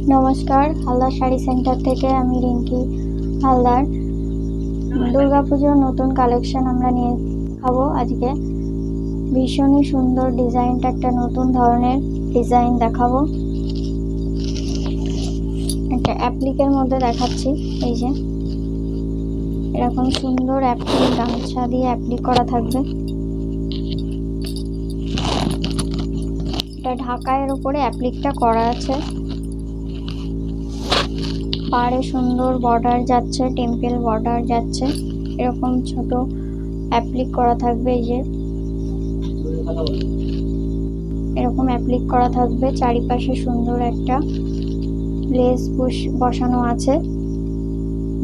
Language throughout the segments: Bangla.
নমস্কার, হালদার শাড়ি সেন্টার থেকে আমি রিঙ্কি হালদার। দুর্গাপুজোর নতুন কালেকশন আমরা নিয়ে দেখাবো আজকে। ভীষণই সুন্দর ডিজাইনটা, একটা নতুন ধরনের ডিজাইন দেখাবো। একটা অ্যাপ্লিকের মধ্যে দেখাচ্ছি। এই যে এরকম সুন্দর অ্যাপ্লিক, গামছা দিয়ে অ্যাপ্লিক করা থাকবে। এটা ঢাকায়ের উপরে অ্যাপ্লিকটা করা আছে। পাড়ে সুন্দর বর্ডার যাচ্ছে, টেম্পল বর্ডার যাচ্ছে। এরকম ছোট অ্যাপ্লিক করা থাকবে। এই যে এরকম অ্যাপ্লিক করা থাকবে। চারিপাশে সুন্দর একটা লেস বসানো আছে,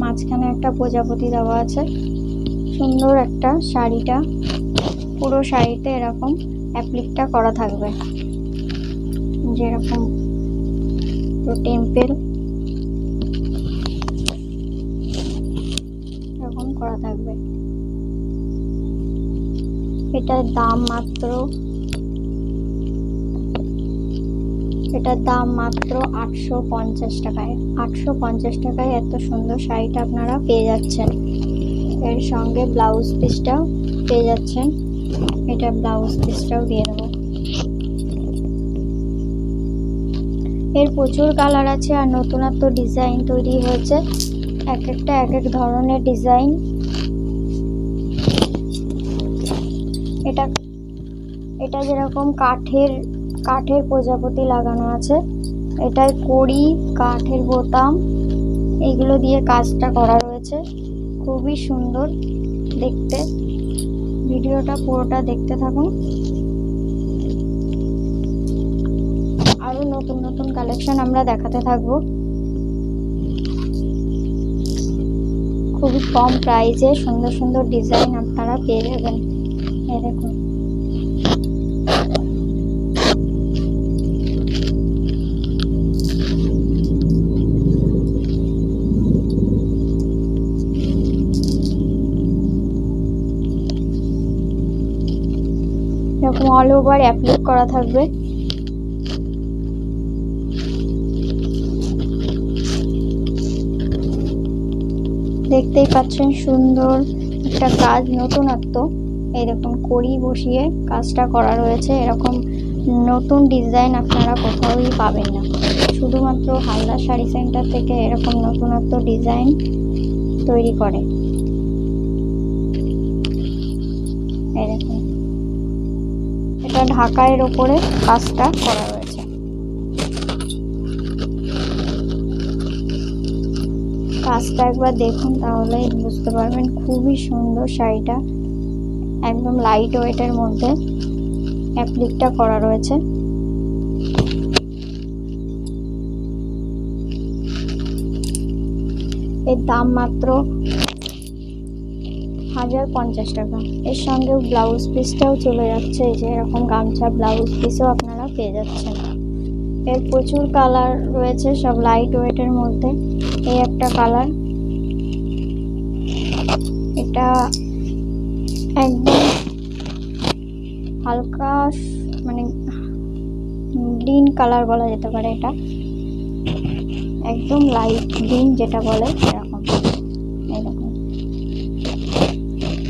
মাঝখানে একটা প্রজাপতি দেওয়া আছে। সুন্দর একটা শাড়িটা, পুরো শাড়িতে এরকম অ্যাপ্লিকটা করা থাকবে। যেরকম টেম্পল এরকম করা থাকবে। এটার দাম মাত্র 850 টাকায়। 850 টাকায় এত সুন্দর শাড়িটা আপনারা পেয়ে যাচ্ছেন। এর সঙ্গে ব্লাউজ পিসটাও পেয়ে যাচ্ছেন। এটা ব্লাউজ পিসটাও দিয়ে দেবো। এর প্রচুর কালার আছে আর নতুনত্ব ডিজাইন তৈরি হয়েছে। এক একটা এক এক ধরনের ডিজাইন। এটা যেরকম কাঠের প্রজাপতি লাগানো আছে, এটায় কড়ি, কাঠের বোতাম, এগুলো দিয়ে কাজটা করা রয়েছে। খুবই সুন্দর দেখতে। ভিডিওটা পুরোটা দেখতে থাকুন। আরো নতুন নতুন কালেকশন আমরা দেখাতে থাকবো। খুবই কম প্রাইসে সুন্দর সুন্দর ডিজাইন আপনারা পেয়ে যাবেন। এই দেখুন, এরকম অল ওভার অ্যাপ্লিক করা থাকবে। দেখতেই পাচ্ছেন সুন্দর একটা কাজ, নতুনত্ব। এরকম কড়ি বসিয়ে কাজটা করা রয়েছে। এরকম নতুন ডিজাইন আপনারা কোথাওই পাবেন না, শুধুমাত্র হালদার শাড়ি সেন্টার থেকে এরকম নতুনত্ব ডিজাইন তৈরি করে। এই দেখুন, এটা ঢাকায়ের ওপরে কাজটা করা রয়েছে। কাজটা একবার দেখুন, তাহলে বুঝতে পারবেন। খুবই সুন্দর শাড়িটা, একদম লাইট ওয়েটের মধ্যে অ্যাপ্লিকটা করা রয়েছে। এর দাম মাত্র 1050 টাকা। এর সঙ্গে ব্লাউজ পিসটাও চলে যাচ্ছে। এই যে এরকম গামছা ব্লাউজ পিসও আপনারা পেয়ে যাচ্ছেন। এর প্রচুর কালার রয়েছে, সব লাইট ওয়েটের মধ্যে। এই একটা কালার, এটা একদম হালকা মানে গ্রিন কালার বলা যেতে পারে। এটা একদম লাইট গ্রিন যেটা বলে, এরকম। এরকম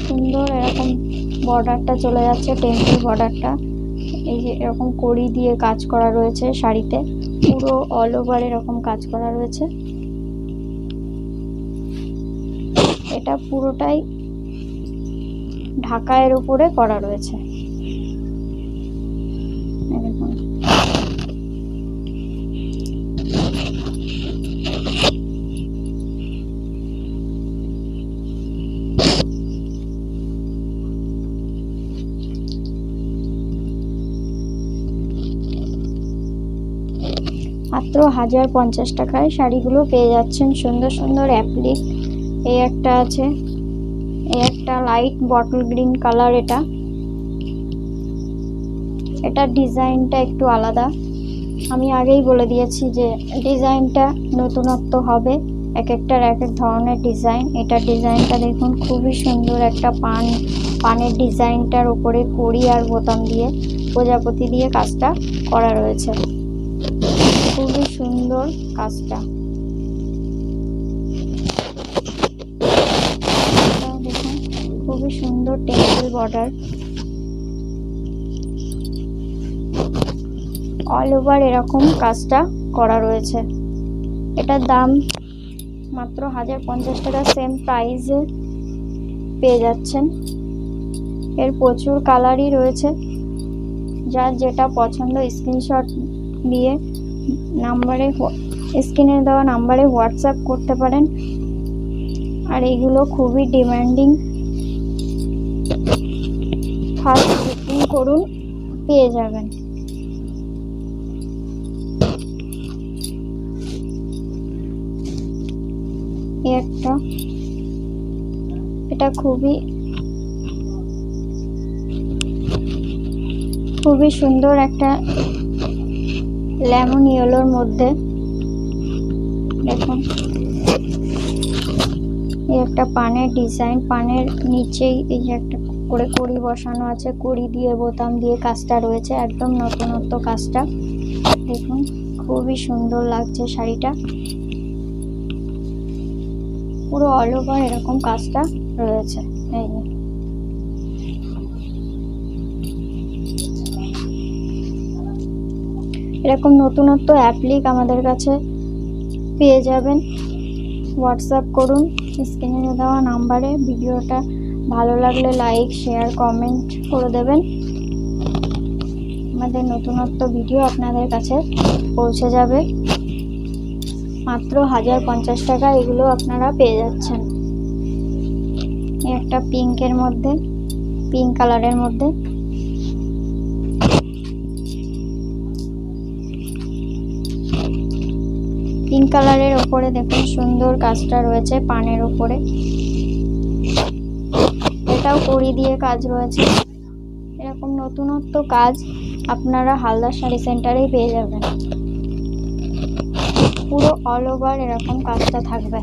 সুন্দর এরকম বর্ডারটা চলে যাচ্ছে, টেম্পল বর্ডারটা। এই যে এরকম কড়ি দিয়ে কাজ করা রয়েছে শাড়িতে, পুরো অল ওভার এরকম কাজ করা রয়েছে। এটা পুরোটাই ঢাকায়ের উপরে করা রয়েছে। এরকম মাত্র 1050 টাকায় শাড়িগুলো পেয়ে যাচ্ছেন। সুন্দর সুন্দর অ্যাপ্লিক। এই একটা আছে, এই একটা লাইট বটল গ্রিন কালার। এটার ডিজাইনটা একটু আলাদা। আমি আগেই বলে দিয়েছি যে ডিজাইনটা নতুনত্ব হবে, এক একটার এক এক ধরনের ডিজাইন। এটার ডিজাইনটা দেখুন, খুবই সুন্দর একটা পানের ডিজাইনটার উপরে কড়ি আর বোতাম দিয়ে প্রজাপতি দিয়ে কাজটা করা রয়েছে। খুবই সুন্দর কাজটা। দেখুন খুবই সুন্দর টেম্পল বর্ডার, অল ওভার এরকম কাজটা করা রয়েছে। এটার দাম মাত্র 1050 টাকা, সেম প্রাইসে পেয়ে যাচ্ছেন। এর প্রচুর কালারই রয়েছে, যার যেটা পছন্দ স্ক্রিনশট দিয়ে স্ক্রিনে দেওয়া নাম্বারে হোয়াটসঅ্যাপ করতে পারেন। আর এগুলো খুবই ডিমান্ডিং, ফার্স্ট বুকিং করুন, পেয়ে যাবেন। এটা খুবই সুন্দর একটা লেমন ইয়েলোর মধ্যে। দেখুন এই একটা পানের ডিজাইন, পানের নিচেই এই একটা করে কড়ি বসানো আছে, কড়ি দিয়ে বোতাম দিয়ে কাজটা রয়েছে, একদম নতুনত্ব কাজটা। দেখুন খুবই সুন্দর লাগছে শাড়িটা, পুরো অল ওভার এরকম কাজটা রয়েছে। এই এরকম নতুনত্ব অ্যাপ্লিক আমাদের কাছে পেয়ে যাবেন। হোয়াটসঅ্যাপ করুন স্ক্রিনে দেওয়া নাম্বারে। ভিডিওটা ভালো লাগলে লাইক, শেয়ার, কমেন্ট করে দেবেন। আমাদের নতুনত্ব ভিডিও আপনাদের কাছে পৌঁছে যাবে। মাত্র 1050 টাকা এগুলো আপনারা পেয়ে যাচ্ছেন। এই একটা পিঙ্কের মধ্যে, পিঙ্ক কালারের মধ্যে। পিঙ্ক কালারের ওপরে দেখুন সুন্দর কাজটা রয়েছে পানের ওপরে, এটাও কড়ি দিয়ে কাজ রয়েছে। এরকম নতুনত্ব কাজ আপনারা হালদার শাড়ি সেন্টারেই পেয়ে যাবেন। পুরো অল ওভার এরকম কাজটা থাকবে,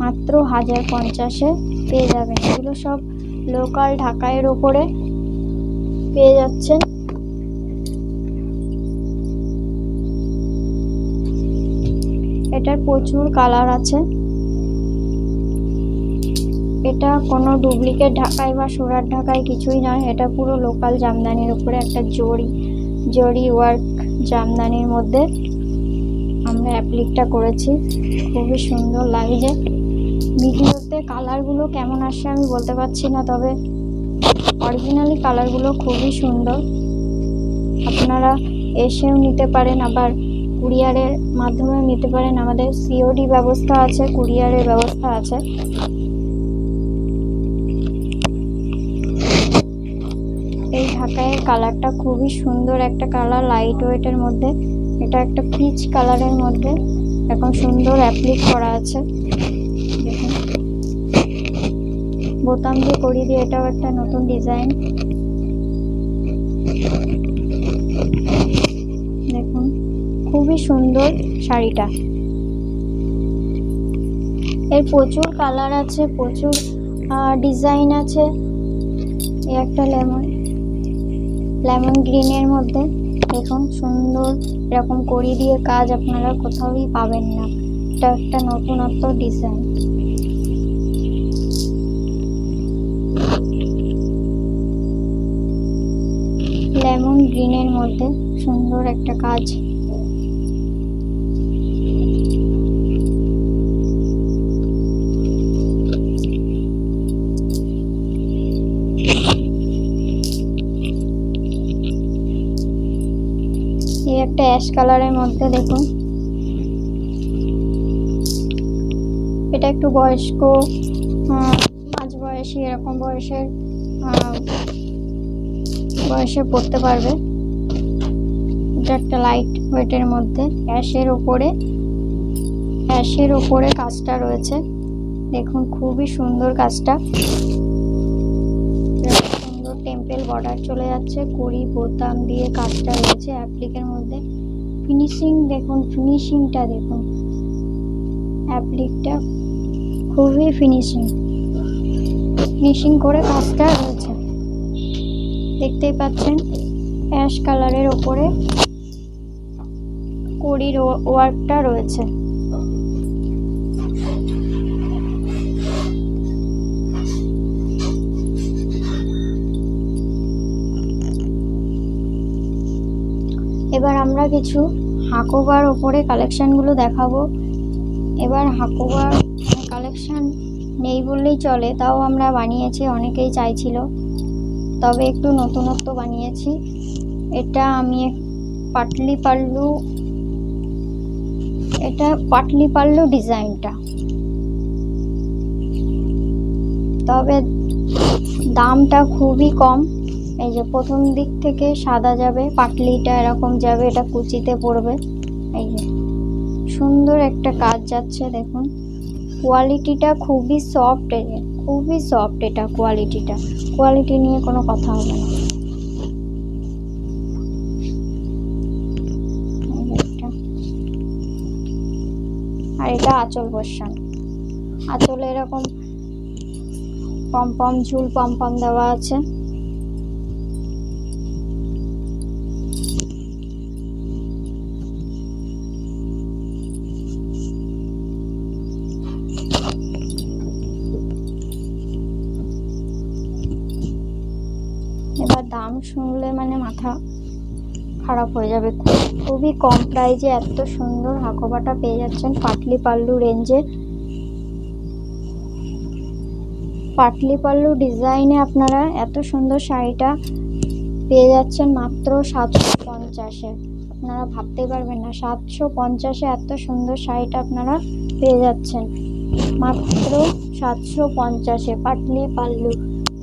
মাত্র 1050-এ পেয়ে যাবেন। এগুলো সব লোকাল ঢাকাইয়ের ওপরে পেয়ে যাচ্ছেন। এটার প্রচুর কালার আছে। এটা কোনো ডুপ্লিকেট ঢাকাই বা সুরাট ঢাকাই কিছুই নয়, এটা পুরো লোকাল জামদানির উপরে একটা জরি ওয়ার্ক জামদানির মধ্যে আমরা অ্যাপ্লিকটা করেছি। খুবই সুন্দর লাগছে। ভিডিওতে কালারগুলো কেমন আসছে আমি বলতে পারছি না, তবে অরিজিনালি কালারগুলো খুবই সুন্দর। আপনারা এসেও নিতে পারেন, আবার কুরিয়ারের মাধ্যমেও নিতে পারেন। আমাদের সিওডি ব্যবস্থা আছে, কুরিয়ারের ব্যবস্থা আছে। এই ঢাকাইয়ের কালারটা খুবই সুন্দর একটা কালার, লাইট ওয়েটের মধ্যে। এটা একটা পিচ কালারের মধ্যে এখন সুন্দর অ্যাপ্লিক করা আছে। দেখুন বোতাম দিয়ে কড়ি দিয়ে, এটাও একটা নতুন ডিজাইন। দেখুন খুবই সুন্দর শাড়িটা। এর প্রচুর কালার আছে, প্রচুর ডিজাইন আছে। এই একটা লেমন গ্রিনের মধ্যে দেখুন সুন্দর এরকম কড়ি দিয়ে কাজ আপনারা কোথাওই পাবেন না। এটা একটা নতুনত্ব ডিজাইন। লেমন গ্রিনের মধ্যে সুন্দর একটা কাজ। এই একটা অ্যাশ কালারের মধ্যে দেখুন, এটা একটু বয়স্ক, মাঝ বয়সী এরকম বয়সে পড়তে পারবে। এটা একটা লাইট ওয়েটের মধ্যে অ্যাশের ওপরে কাজটা রয়েছে। দেখুন খুবই সুন্দর কাজটা, সুন্দর টেম্পল বর্ডার চলে যাচ্ছে, কড়ি বোতাম দিয়ে কাজটা রয়েছে অ্যাপ্লিকের মধ্যে। ফিনিশিং দেখুন, ফিনিশিংটা দেখুন, অ্যাপ্লিকটা খুবই ফিনিশিং করে কাজটা রয়েছে। দেখতেই পাচ্ছেন অ্যাশ কালারের ওপরে কড়ির ওয়ার্কটা রয়েছে। এবার আমরা কিছু হাকোবার ওপরে কালেকশনগুলো দেখাবো। এবার হাকোবার কালেকশন নেই বললেই চলে, তাও আমরা বানিয়েছি, অনেকেই চাইছিল, তবে একটু নতুনত্ব বানিয়েছি। এটা আমি পাটলি পাল্লু ডিজাইনটা, তবে দামটা খুবই কম। এই যে প্রথম দিক থেকে সাদা যাবে, পাটলিটা এরকম যাবে, এটা কুচিতে পড়বে। এই যে সুন্দর একটা কাজ যাচ্ছে, দেখুন কোয়ালিটিটা খুবই সফট, খুবই সফট। এটা কোয়ালিটি নিয়ে কোনো কথা হবে না। আর এটা আঁচল পোর্শন, আঁচলে এরকম পম ঝুল পম দেওয়া আছে। এবার দাম শুনলে মানে মাথা খারাপ হয়ে যাবে, খুবই কম প্রাইজে এত সুন্দর হাকোবাটা পেয়ে যাচ্ছেন পাটলি পাল্লু রেঞ্জে। পাটলি পাল্লু ডিজাইনে আপনারা এত সুন্দর শাড়িটা পেয়ে যাচ্ছেন মাত্র 750-এ। আপনারা ভাবতেই পারবেন না, 750-এ এত সুন্দর শাড়িটা আপনারা পেয়ে যাচ্ছেন মাত্র 750-এ। পাটলি পাল্লু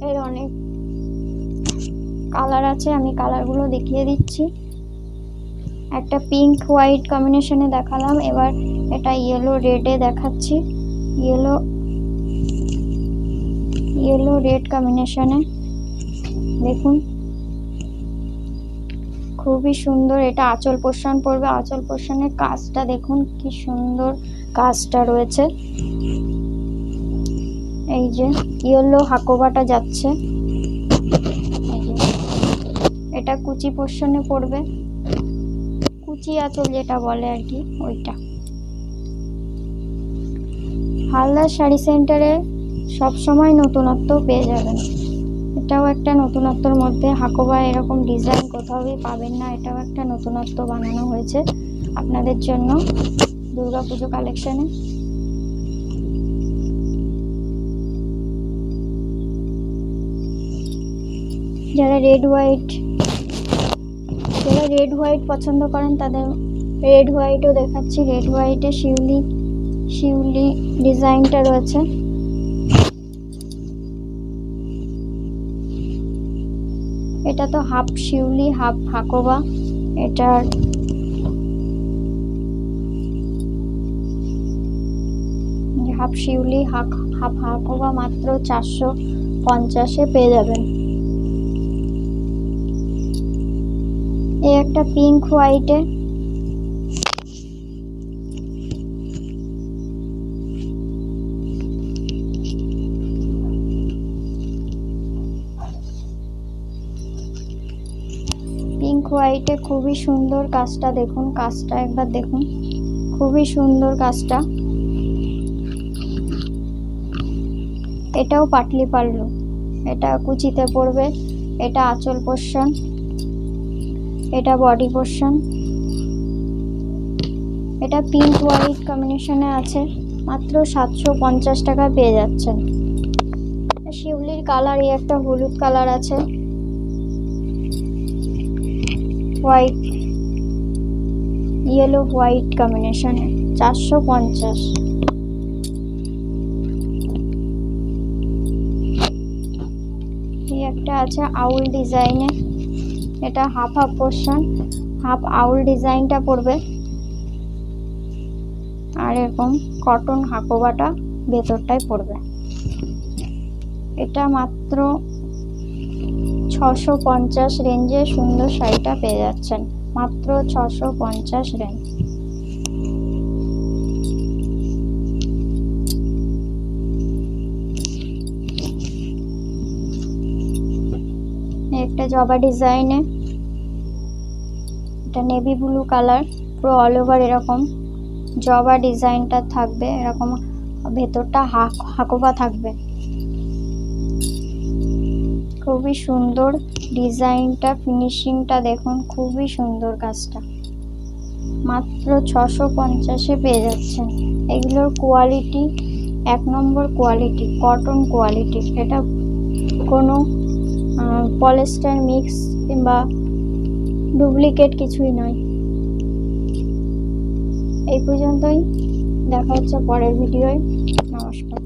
এর অনেক কালার আছে, আমি কালারগুলো দেখিয়ে দিচ্ছি। একটা পিঙ্ক হোয়াইট কম্বিনেশনে দেখালাম, এবার এটা ইয়েলো রেডে দেখাচ্ছি। ইয়েলো রেড কম্বিনেশনে দেখুন, খুবই সুন্দর। এটা আঁচল পোর্শন পড়বে, আঁচল পোর্শনের কাজটা দেখুন কি সুন্দর কাজটা রয়েছে। এই যে ইয়েলো হাকোবাটা যাচ্ছে, এটা কুচি পোর্শনে পড়বে, কুচি আঁচল যেটা বলে আর কি, ওইটা। হালদার শাড়ি সেন্টারে সবসময় নতুনত্ব পেয়ে যাবেন। এটাও একটা নতুনত্বর মধ্যে, হাকোবা এরকম ডিজাইন কোথাওই পাবেন না, এটাও একটা নতুনত্ব বানানো হয়েছে আপনাদের জন্য দুর্গাপুজো কালেকশনে। যারা রেড হোয়াইট পছন্দ করেন তাদের রেড হোয়াইটও দেখাচ্ছি। রেড হোয়াইটে শিউলি ডিজাইনটা রয়েছে। এটা তো হাফ শিউলি হাফ হাকোবা, এটার হাফ শিউলি হাফ হাকোবা মাত্র 450-এ পেয়ে যাবেন। এই একটা পিঙ্ক হোয়াইটে, খুবই সুন্দর কাজটা দেখুন, কাজটা একবার দেখুন, খুবই সুন্দর কাজটা। এটাও পাটলি পাল্লু, এটা কুচিতে পড়বে, এটা আঁচল পোর্শন, এটা বডি পোর্শন। এটা পিঙ্ক হোয়াইট কম্বিনেশনে আছে, মাত্র 750 টাকা পেয়ে যাচ্ছেন। শিউলির কালার, এই একটা হলুদ কালার আছে, হোয়াইট ইয়েলো হোয়াইট কম্বিনেশনে 450। এই একটা আছে আউল ডিজাইনে, এটা হাফ পোর্শন, হাফ আউল ডিজাইনটা পড়বে, আর এরকম কটন হাকোবাটা ভেতরটায় পড়বে। এটা মাত্র 650 রেঞ্জে সুন্দর শাড়িটা পেয়ে যাচ্ছেন, মাত্র 650 রেঞ্জ। একটা জবা ডিজাইনে, এটা নেভি ব্লু কালার, পুরো অল ওভার এরকম জবা ডিজাইনটা থাকবে, এরকম ভেতরটা হাকোবা থাকবে। খুবই সুন্দর ডিজাইনটা, ফিনিশিংটা দেখুন, খুবই সুন্দর কাজটা। মাত্র 650-এ পেয়ে যাচ্ছেন। এগুলোর কোয়ালিটি 1 নম্বর কোয়ালিটি, কটন কোয়ালিটি। এটা কোনো পলিস্টার মিক্স কিংবা ডুপ্লিকেট কিছুই নয়। এই পর্যন্তই, দেখা হচ্ছে পরের ভিডিওয়। নমস্কার।